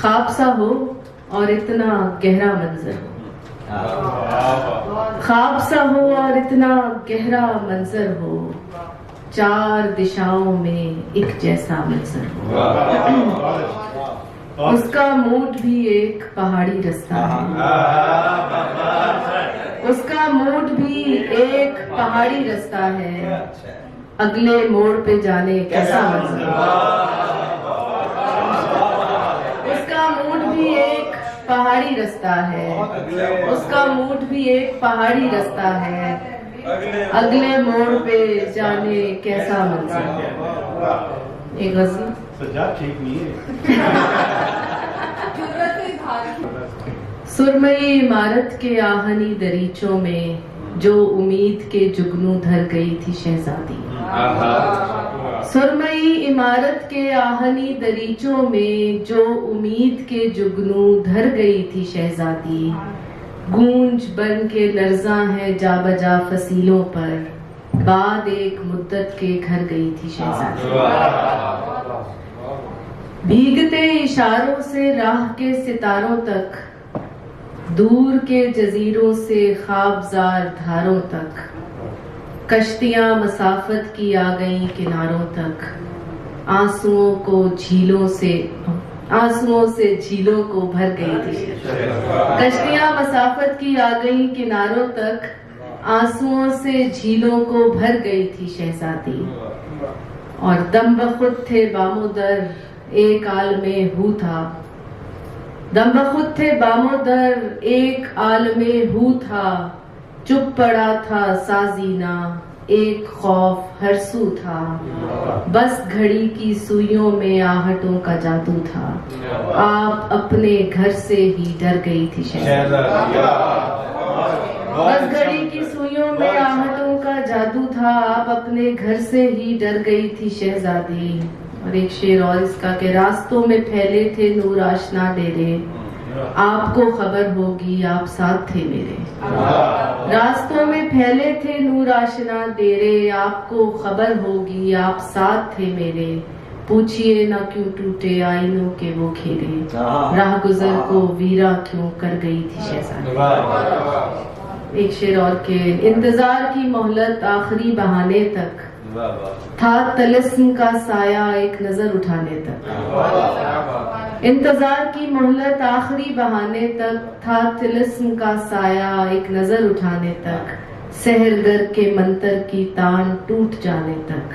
خواب سا ہو اور اتنا گہرا منظر ہو، خواب سا ہو اور اتنا گہرا منظر ہو، چار دشاؤں میں ایک جیسا منظر ہو، اس کا موڈ بھی ایک پہاڑی رستہ ہے، اس کا موڈ بھی ایک پہاڑی رستہ ہے، اگلے موڑ پہ جانے کیسا منظر ہو، اس کا موڈ بھی ایک پہاڑی رستہ ہے، اس کا موڈ بھی ایک پہاڑی رستہ ہے، اگلے موڑ پہ جانے کیسا منظر ہے۔ ایک غزل سجاد ٹھیک نہیں ہے۔ سرمئی عمارت کے آہنی دریچوں میں جو امید کے جگنو دھر گئی تھی شہزادی، سرمئی عمارت کے آہنی دریچوں میں جو امید کے جگنو دھر گئی تھی شہزادی، گونج بن کے لرزاں ہے جا بجا فصیلوں پر، بعد ایک مدت کے گھر گئی تھی شہزادی، بھیگتے اشاروں سے راہ کے ستاروں تک، دور کے جزیروں سے خوابزار دھاروں تک، کشتیاں مسافت کی آ گئیں کناروں تک، آنسوؤں سے جھیلوں کو بھر گئی تھی، کشتیاں مسافت کی آ گئیں کناروں تک، آنسوؤں سے جھیلوں کو بھر گئی تھی شہزادی، اور دم بخود تھے بامو در ایک عالم ہو تھا، دم بخود تھے بامو در ایک عالم ہو تھا، چپ پڑا تھا سازینا ایک خوف ہر سو تھا، بس گھڑی کی سوئیوں میں آہٹوں کا جادو تھا، آپ اپنے گھر سے ہی ڈر گئی تھی شہزادی، بس گھڑی کی سوئیوں میں آہٹوں کا جادو تھا، آپ اپنے گھر سے ہی ڈر گئی تھی شہزادی۔ اور ایک شعر اور اس کا کہ راستوں میں پھیلے تھے نور آشنا ڈیرے، آپ کو خبر ہوگی آپ ساتھ تھے میرے، راستوں میں پھیلے تھے نور آشنا ڈیرے، آپ کو خبر ہوگی آپ ساتھ تھے میرے، پوچھئے نہ کیوں ٹوٹے آئینوں کے وہ کھیرے، راہ گزر کو ویرا کیوں کر گئی تھی شہزادی۔ ایک شعر اور کہ انتظار کی مہلت آخری بہانے تک، تھا طلسم کا سایہ ایک نظر اٹھانے تک، انتظار کی مہلت آخری بہانے تک، تھا طلسم کا سایہ ایک نظر اٹھانے تک، سحرگر کے منتر کی تان ٹوٹ جانے تک،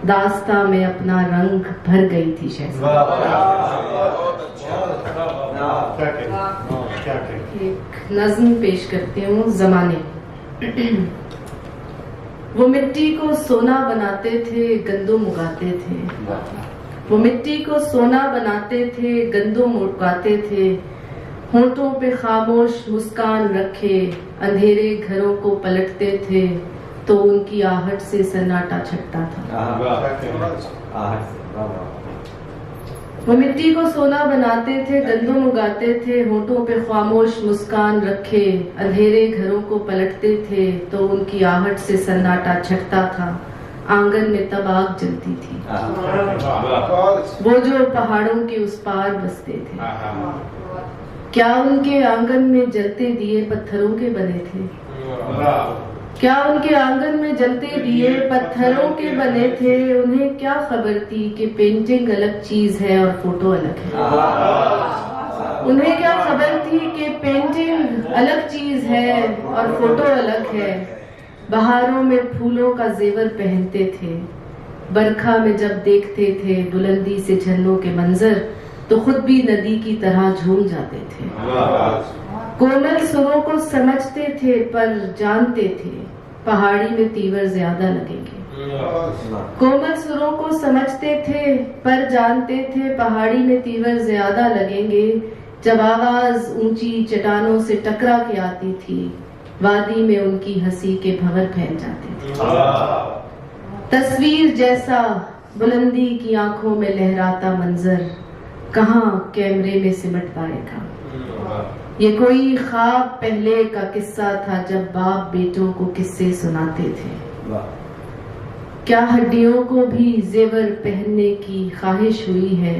داستاں میں اپنا رنگ بھر گئی تھی شہزادی۔ ایک نظم پیش کرتی ہوں، زمانے۔ وہ مٹی کو سونا بناتے تھے گندم اگاتے تھے، وہ مٹی کو سونا بناتے تھے گندم اگاتے تھے، ہونٹوں پہ خاموش مسکان رکھے اندھیرے گھروں کو پلٹتے تھے، تو ان کی آہٹ سے سناٹا چھٹتا تھا۔ وہ مٹی کو سونا بناتے تھے گندم اگاتے تھے، ہونٹوں پہ خاموش مسکان رکھے اندھیرے گھروں کو پلٹتے تھے، تو ان کی آہٹ سے سناٹا چھٹتا تھا، آنگن میں تب آگ جلتی تھی، وہ جو پہاڑوں کے اس پار بستے تھے، کیا ان کے آنگن میں جلتے دیے پتھروں کے بنے تھے، کیا ان کے آنگن میں جلتے دیے پتھروں کے بنے تھے، انہیں کیا خبر تھی کہ پینٹنگ الگ چیز ہے اور فوٹو الگ ہے، انہیں کیا خبر تھی کہ پینٹنگ الگ چیز ہے اور فوٹو الگ ہے، بہاروں میں پھولوں کا زیور پہنتے تھے، برکھا میں جب دیکھتے تھے بلندی سے جھرنوں کے منظر، تو خود بھی ندی کی طرح جھوم جاتے تھے، کومل سروں کو سمجھتے تھے پر جانتے تھے پہاڑی میں تیور زیادہ لگیں گے، کومل سروں کو سمجھتے تھے پر جانتے تھے پہاڑی میں تیور زیادہ لگیں گے، جب آواز اونچی چٹانوں سے ٹکرا کے آتی تھی، وادی میں ان کی ہنسی کے بھنور پھیل جاتے تھے، تصویر جیسا بلندی کی آنکھوں میں لہراتا منظر کہاں کیمرے میں سمٹ پائے گا، یہ کوئی خواب پہلے کا قصہ تھا جب باپ بیٹوں کو قصے سناتے تھے، کیا ہڈیوں کو بھی زیور پہننے کی خواہش ہوئی ہے،